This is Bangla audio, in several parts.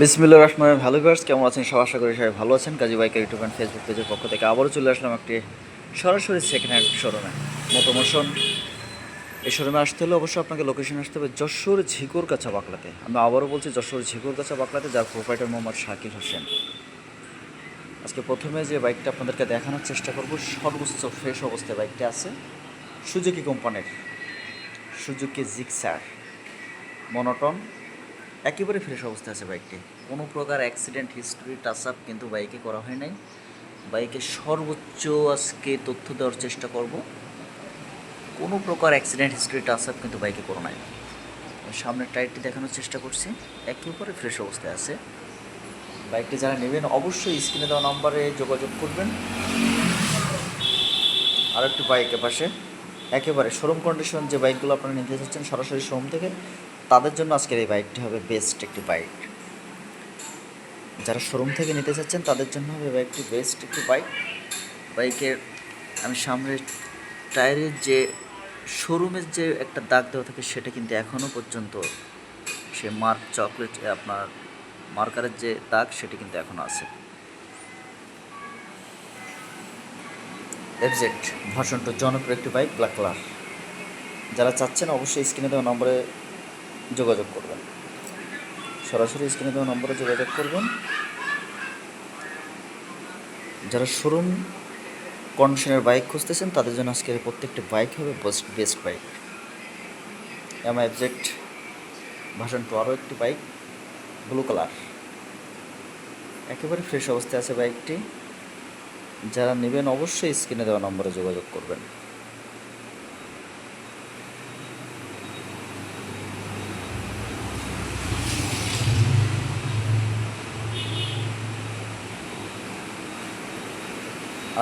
বিসমিল্লাহির রহমানির রহিম। হ্যালো ভিউয়ার্স, কেমন আছেন সব? আশা করি সবাই ভালো আছেন। কাজী বাইকের ইউটিউব অ্যান্ড ফেসবুক পেজের পক্ষ থেকে আবারও চলে আসলাম একটি সরাসরি সেকেন্ড হ্যান্ড শোরুমে, মোটোমোশন। এই শোরুমে আসতে হলে অবশ্যই আপনাকে লোকেশন আসতে হবে যশোর ঝিকুরগাছা বাকলাতে। আমি আবারও বলছি যশোর ঝিকুরগাছা বাকলাতে, যার প্রোপাইটার মোহাম্মদ শাকিল হোসেন। আজকে প্রথমে যে বাইকটা আপনাদেরকে দেখানোর চেষ্টা করব, সর্বোচ্চ ফ্রেশ অবস্থায় বাইকটা আছে সুজুকি কোম্পানির সুজুকি জিক্সার মনোটন। একেবারে ফ্রেশ অবস্থায় আছে বাইকটি, কোনো প্রকার অ্যাক্সিডেন্ট হিস্ট্রি টাচ আপ কিন্তু বাইকে করা হয় নাই। বাইকে সর্বোচ্চ আজকে তথ্য দেওয়ার চেষ্টা করব, কোনো প্রকার অ্যাক্সিডেন্ট হিস্ট্রি টাচ আপ কিন্তু বাইকে করা নাই। সামনের টায়ারটি দেখানোর চেষ্টা করছি, একেবারে ফ্রেশ অবস্থায় আছে। বাইকটি যারা নেবেন অবশ্যই স্ক্রিনে দেওয়া নাম্বারে যোগাযোগ করবেন। আর একটু বাইকের পাশে একেবারে শোরুম কন্ডিশন যে বাইকগুলো আপনারা নিতে চাচ্ছেন সরাসরি শোরুম থেকে, তাদের জন্য আজকের এই বাইকটি হবে বেস্ট একটি বাইক। যারা শোরুম থেকে নিতে চাচ্ছেন তাদের জন্য হবে বাইকটি বেস্ট একটি বাইক। বাইকের আমি সামনের টায়ারের যে শোরুমের যে একটা দাগ দেওয়া থাকে সেটা কিন্তু এখনও পর্যন্ত, সে মার্ক চকলেট আপনার মার্কারের যে দাগ সেটা কিন্তু এখনও আছে। এফজেড ভার্সন 2 জনপ্রিয় একটি বাইক, ব্ল্যাক কালার। যারা চাচ্ছেন অবশ্যই স্ক্রিনে দেওয়া নম্বরে যোগাযোগ করবেন, সরাসরি স্ক্রিনে দেওয়া নম্বরে যোগাযোগ করবেন। যারা শোরুম কন্ডিশনের বাইক খুঁজতেছেন তাদের জন্য আজকের প্রত্যেকটি বাইক হবে best bike. MI FZ version 2 আরও একটি বাইক, ব্লু কালার, একেবারে ফ্রেশ অবস্থায় আছে বাইকটি। যারা নেবেন অবশ্যই স্ক্রিনে দেওয়া নম্বরে যোগাযোগ করবেন।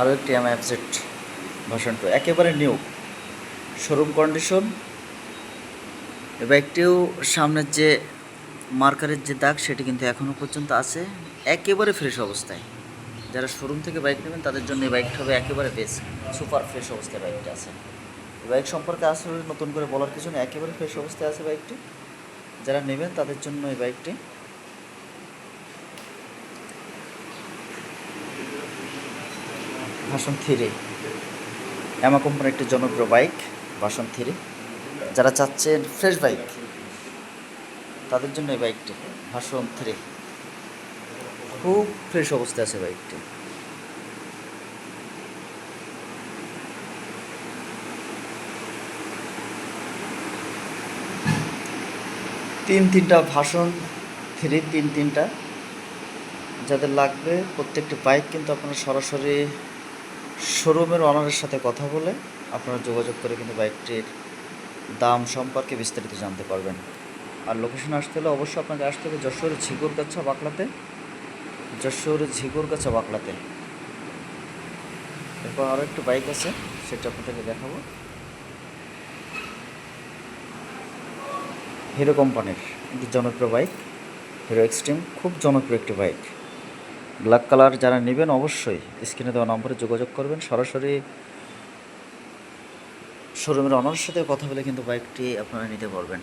আরও একটি এমআই এফজেড ভার্সন 2, একেবারে নিউ, শোরুম কন্ডিশন। এই বাইকটিও সামনের যে মার্কারের যে দাগ সেটি কিন্তু এখনও পর্যন্ত আছে, একেবারে ফ্রেশ অবস্থায়। যারা শোরুম থেকে বাইক নেবেন তাদের জন্য এই বাইকটা হবে একেবারে বেস্ট, সুপার ফ্রেশ অবস্থায় বাইকটা আছে। এই বাইক সম্পর্কে আসলে নতুন করে বলার কিছু না, একেবারে ফ্রেশ অবস্থায় আছে বাইকটি। যারা নেবেন তাদের জন্য এই বাইকটি। ভার্সন 3 ইয়ামাহা কোম্পানির একটি জনপ্রিয় বাইক, ভার্সন 3। যারা চাচ্ছেন ফ্রেশ বাইক তাদের জন্য এই বাইকটি ভার্সন 3, খুব ফ্রেশ অবস্থায় আছে বাইকটি। তিনটা ভার্সন 3, তিনটা। যাদের লাগবে প্রত্যেকটি বাইক কিন্তু আপনারা সরাসরি শোরুমের অনারের সাথে কথা বলে আপনারা যোগাযোগ করে কিন্তু বাইকটির দাম সম্পর্কে বিস্তারিত জানতে পারবেন। আর লোকেশন আসতে হলে অবশ্যই আপনাকে আসতে হবে যশোর ঝিকুরগাছা বাকলাতে, যশোর ঝিকুরগাছা বাকলাতে। এরপর আরও একটি বাইক আছে, সেটা আপনাদেরকে দেখাবো। হিরো কোম্পানির একটি জনপ্রিয় বাইক, হিরো এক্সট্রিম, খুব জনপ্রিয় একটি বাইক, ব্ল্যাক কালার। যারা নেবেন অবশ্যই স্ক্রিনে দেওয়া নম্বরে যোগাযোগ করবেন, সরাসরি শোরুমের অনারের সাথে কথা বলে কিন্তু বাইকটি আপনারা নিতে পারবেন।